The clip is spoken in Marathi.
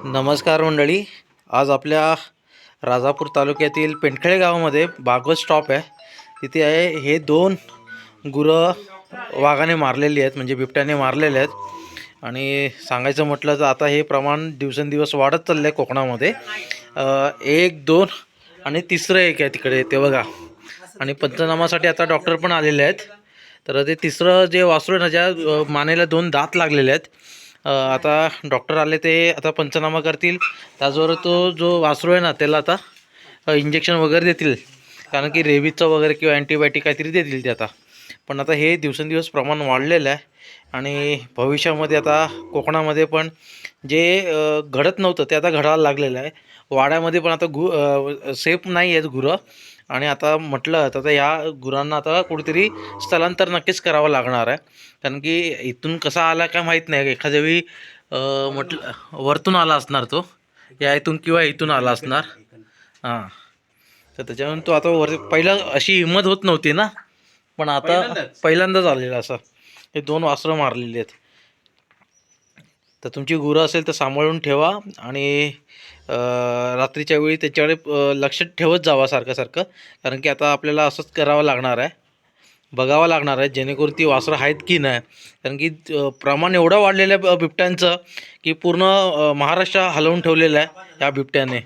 नमस्कार मंडळी. आज आपल्या राजापूर तालुक्यातील पेंडखेडे गावामध्ये भागवत स्टॉप आहे. तिथे आहे हे दोन गुरं वाघाने मारलेली आहेत, म्हणजे बिबट्याने मारलेले आहेत. आणि सांगायचं म्हटलं तर आता हे प्रमाण दिवसेंदिवस वाढत चाललं आहे कोकणामध्ये. एक दोन आणि तिसरं एक आहे तिकडे, ते बघा. आणि पंचनामासाठी आता डॉक्टर पण आलेले आहेत. तर ते तिसरं जे वासरू आहे ना, ज्या मानेला दोन दात लागलेले आहेत, आता डॉक्टर आले, ते आता पंचनामा करतील. त्याचबरोबर तो जो वासरू आहे ना, त्याला आता इंजेक्शन वगैरे देतील, कारण की रेबीजचं वगैरे किंवा अँटीबायोटिक काहीतरी देतील ते आता. पण आता हे दिवसेंदिवस प्रमाण वाढलेलं आहे आणि भविष्यामध्ये आता कोकणामध्ये पण जे घडत नव्हतं ते आता घडायला लागलेलं आहे. वाड्यामध्ये पण आता सेफ नाही आहेत गुरं. आणि आता म्हटलं तर आता या गुरांना आता कुठेतरी स्थलांतर नक्कीच करावं लागणार आहे, कारण की इथून कसा आला काय माहीत नाही. एखाद्या वेळी म्हटलं वरतून आला असणार तो, या इथून किंवा इथून आला असणार. हां, तर त्याच्यावरून तो आता पहिला अशी हिंमत होत नव्हती ना, पण आता पहिल्यांदाच आलेला असं. हे दोन वासरं मारलेली आहेत. तर तुमची गुरं असेल तर सांभाळून ठेवा आणि रात्रीच्या वेळी त्याच्याकडे लक्ष ठेवत जावा सारखं सारखं, कारण की आता आपल्याला असंच करावं लागणार आहे, बघावं लागणार आहे जेणेकरून ती वासरं आहेत की नाही. कारण की प्रमाण एवढं वाढलेलं आहे बिबट्यांचं, की पूर्ण महाराष्ट्र हलवून ठेवलेलं आहे या बिबट्याने.